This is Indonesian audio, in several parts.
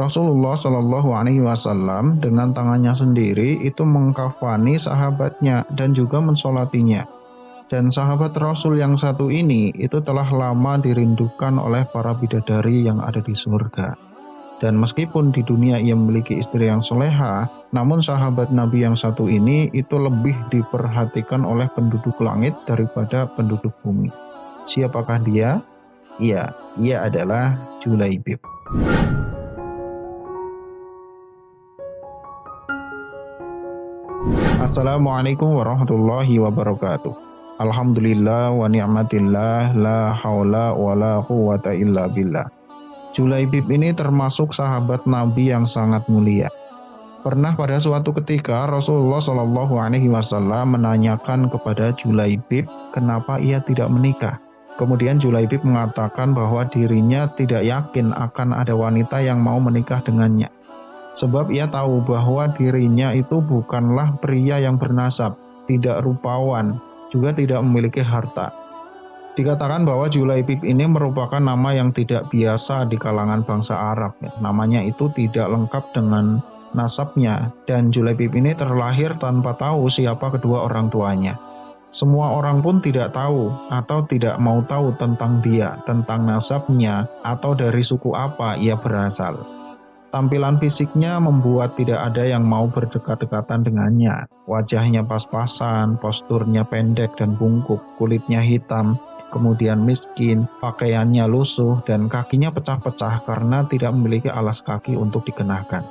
Rasulullah Shallallahu Alaihi Wasallam dengan tangannya sendiri itu mengkafani sahabatnya dan juga mensolatinya. Dan sahabat Rasul yang satu ini itu telah lama dirindukan oleh para bidadari yang ada di surga. Dan meskipun di dunia ia memiliki istri yang soleha, namun sahabat Nabi yang satu ini itu lebih diperhatikan oleh penduduk langit daripada penduduk bumi. Siapakah dia? Iya, ia adalah Julaibib. Assalamualaikum warahmatullahi wabarakatuh. Alhamdulillah wa ni'matillah la haula wa la quwata illa billah. Julaibib ini termasuk sahabat Nabi yang sangat mulia. Pernah pada suatu ketika Rasulullah Shallallahu Alaihi Wasallam menanyakan kepada Julaibib kenapa ia tidak menikah. Kemudian Julaibib mengatakan bahwa dirinya tidak yakin akan ada wanita yang mau menikah dengannya. Sebab ia tahu bahwa dirinya itu bukanlah pria yang bernasab, tidak rupawan, juga tidak memiliki harta. Dikatakan bahwa Julaibib ini merupakan nama yang tidak biasa di kalangan bangsa Arab. Namanya itu tidak lengkap dengan nasabnya, dan Julaibib ini terlahir tanpa tahu siapa kedua orang tuanya. Semua orang pun tidak tahu atau tidak mau tahu tentang dia, tentang nasabnya, atau dari suku apa ia berasal. Tampilan fisiknya membuat tidak ada yang mau berdekat-dekatan dengannya. Wajahnya pas-pasan, posturnya pendek dan bungkuk, kulitnya hitam, kemudian miskin, pakaiannya lusuh, dan kakinya pecah-pecah karena tidak memiliki alas kaki untuk dikenakan.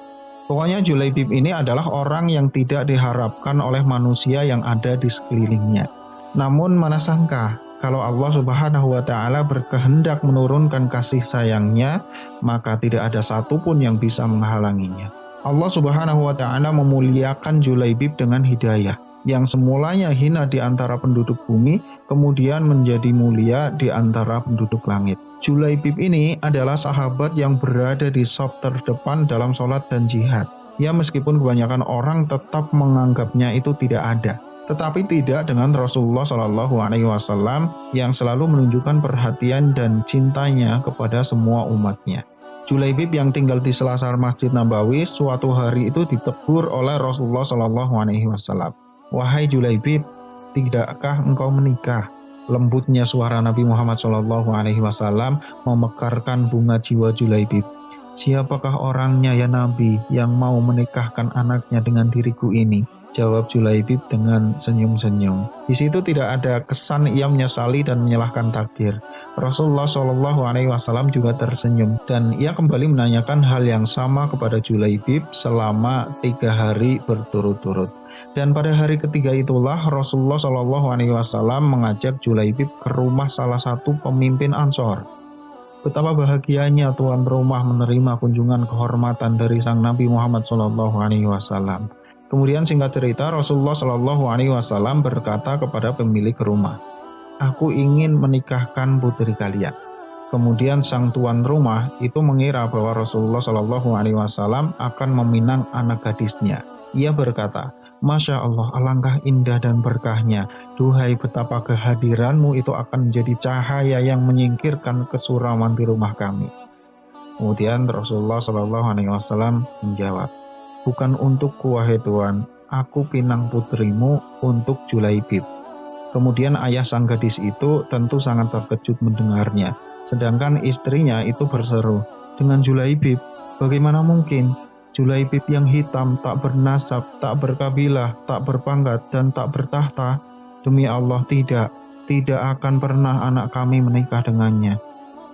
Pokoknya Julaibib ini adalah orang yang tidak diharapkan oleh manusia yang ada di sekelilingnya. Namun mana sangka, kalau Allah Subhanahu wa Ta'ala berkehendak menurunkan kasih sayangnya, maka tidak ada satupun yang bisa menghalanginya. Allah Subhanahu wa Ta'ala memuliakan Julaibib dengan hidayah, yang semulanya hina di antara penduduk bumi, kemudian menjadi mulia di antara penduduk langit. Julaibib ini adalah sahabat yang berada di saf terdepan dalam sholat dan jihad. Ya, meskipun kebanyakan orang tetap menganggapnya itu tidak ada, tetapi tidak dengan Rasulullah Shallallahu Alaihi Wasallam yang selalu menunjukkan perhatian dan cintanya kepada semua umatnya. Julaibib yang tinggal di selasar Masjid Nabawi suatu hari itu ditegur oleh Rasulullah Shallallahu Alaihi Wasallam. Wahai Julaibib, tidakkah engkau menikah? Lembutnya suara Nabi Muhammad Shallallahu Alaihi Wasallam memekarkan bunga jiwa Julaibib. Siapakah orangnya ya Nabi yang mau menikahkan anaknya dengan diriku ini? Jawab Julaibib dengan senyum-senyum. Di situ tidak ada kesan ia menyesali dan menyalahkan takdir. Rasulullah Shallallahu Alaihi Wasallam juga tersenyum dan ia kembali menanyakan hal yang sama kepada Julaibib selama 3 hari berturut-turut. Dan pada hari ketiga itulah Rasulullah Shallallahu Alaihi Wasallam mengajak Julaibib ke rumah salah satu pemimpin Ansor. Betapa bahagianya tuan rumah menerima kunjungan kehormatan dari sang Nabi Muhammad Shallallahu Alaihi Wasallam. Kemudian singkat cerita Rasulullah Shallallahu Alaihi Wasallam berkata kepada pemilik rumah, "Aku ingin menikahkan putri kalian." Kemudian sang tuan rumah itu mengira bahwa Rasulullah Shallallahu Alaihi Wasallam akan meminang anak gadisnya. Ia berkata, "Masya Allah, alangkah indah dan berkahnya. Duhai, betapa kehadiranmu itu akan menjadi cahaya yang menyingkirkan kesuraman di rumah kami." Kemudian Rasulullah Shallallahu Alaihi Wasallam menjawab, "Bukan untukku wahai Tuhan, aku pinang putrimu untuk Julaibib." Kemudian ayah sang gadis itu tentu sangat terkejut mendengarnya. Sedangkan istrinya itu berseru, "Dengan Julaibib, bagaimana mungkin? Julaibib yang hitam, tak bernasab, tak berkabilah, tak berpangkat, dan tak bertahta. Demi Allah tidak akan pernah anak kami menikah dengannya."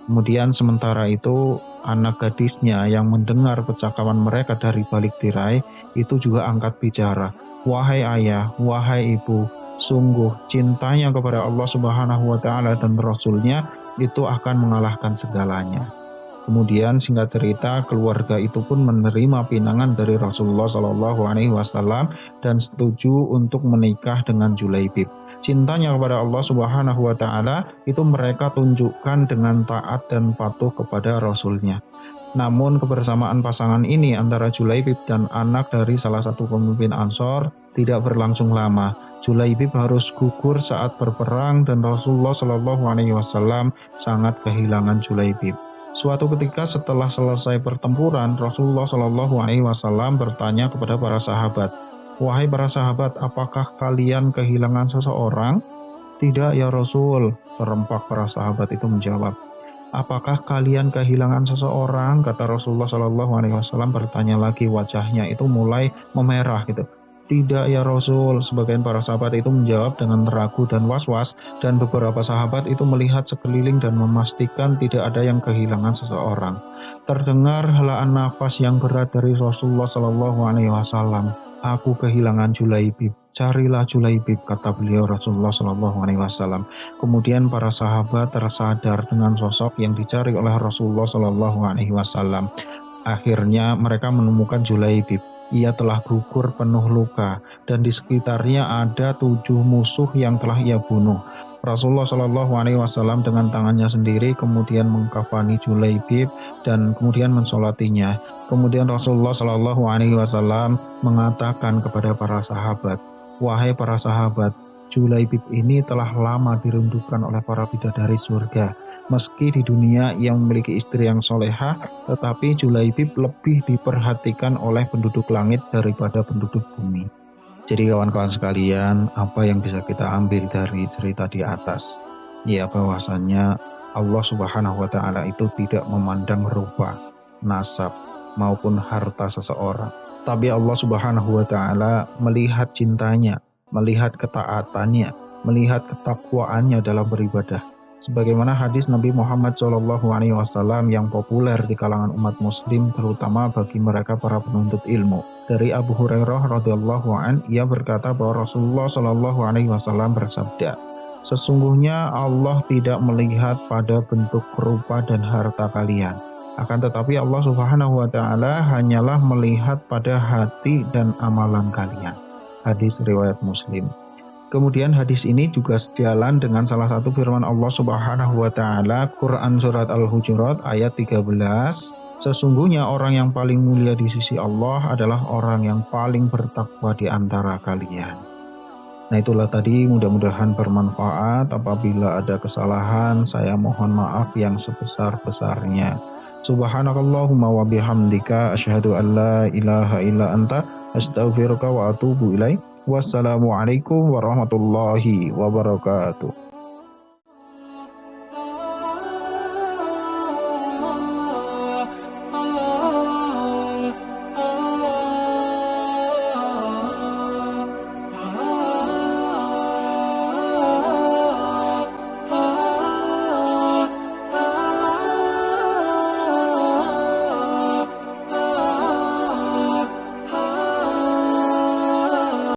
Kemudian sementara itu anak gadisnya yang mendengar percakapan mereka dari balik tirai itu juga angkat bicara, "Wahai ayah, wahai ibu, sungguh cintanya kepada Allah Subhanahu wa Ta'ala dan Rasul-Nya itu akan mengalahkan segalanya." Kemudian singkat cerita keluarga itu pun menerima pinangan dari Rasulullah Shallallahu Alaihi Wasallam dan setuju untuk menikah dengan Julaibib. Cintanya kepada Allah Subhanahu wa Ta'ala itu mereka tunjukkan dengan taat dan patuh kepada Rasul-Nya. Namun kebersamaan pasangan ini antara Julaibib dan anak dari salah satu pemimpin Ansor tidak berlangsung lama. Julaibib harus gugur saat berperang dan Rasulullah Shallallahu Alaihi Wasallam sangat kehilangan Julaibib. Suatu ketika setelah selesai pertempuran, Rasulullah Shallallahu Alaihi Wasallam bertanya kepada para sahabat, "Wahai para sahabat, apakah kalian kehilangan seseorang?" "Tidak ya Rasul," serempak para sahabat itu menjawab. "Apakah kalian kehilangan seseorang?" kata Rasulullah Shallallahu Alaihi Wasallam bertanya lagi, wajahnya itu mulai memerah gitu. "Tidak ya Rasul," sebagian para sahabat itu menjawab dengan ragu dan was-was, dan beberapa sahabat itu melihat sekeliling dan memastikan tidak ada yang kehilangan seseorang. Terdengar helaan nafas yang berat dari Rasulullah Shallallahu Alaihi Wasallam. "Aku kehilangan Julaibib, carilah Julaibib," kata beliau Rasulullah Shallallahu Alaihi Wasallam. Kemudian para sahabat tersadar dengan sosok yang dicari oleh Rasulullah Shallallahu Alaihi Wasallam. Akhirnya mereka menemukan Julaibib. Ia telah gugur penuh luka dan di sekitarnya ada 7 musuh yang telah ia bunuh. Rasulullah Shallallahu Alaihi Wasallam dengan tangannya sendiri kemudian mengkafani Julaibib dan kemudian mensolatinya. Kemudian Rasulullah Shallallahu Alaihi Wasallam mengatakan kepada para sahabat, "Wahai para sahabat, Julaibib ini telah lama dirindukan oleh para bidadari surga. Meski di dunia ia memiliki istri yang solehah, tetapi Julaibib lebih diperhatikan oleh penduduk langit daripada penduduk bumi." Jadi kawan-kawan sekalian, apa yang bisa kita ambil dari cerita di atas? Ya, bahwasannya Allah Subhanahu wa Ta'ala itu tidak memandang rupa, nasab, maupun harta seseorang. Tapi Allah Subhanahu wa Ta'ala melihat cintanya, melihat ketaatannya, melihat ketakwaannya dalam beribadah. Sebagaimana hadis Nabi Muhammad SAW yang populer di kalangan umat muslim, terutama bagi mereka para penuntut ilmu. Dari Abu Hurairah radhiyallahu an, ia berkata bahwa Rasulullah SAW bersabda, "Sesungguhnya Allah tidak melihat pada bentuk rupa dan harta kalian. Akan tetapi Allah Subhanahu wa Ta'ala hanyalah melihat pada hati dan amalan kalian." Hadis riwayat Muslim. Kemudian hadis ini juga sejalan dengan salah satu firman Allah Subhanahu wa Ta'ala, Quran surat Al-Hujurat ayat 13, "Sesungguhnya orang yang paling mulia di sisi Allah adalah orang yang paling bertakwa di antara kalian." Nah, itulah tadi, mudah-mudahan bermanfaat. Apabila ada kesalahan, saya mohon maaf yang sebesar-besarnya. Subhanakallahumma wa bihamdika asyhadu an la ilaha illa anta astaghfiruka wa atubu ilaik. Wassalamualaikum warahmatullahi wabarakatuh.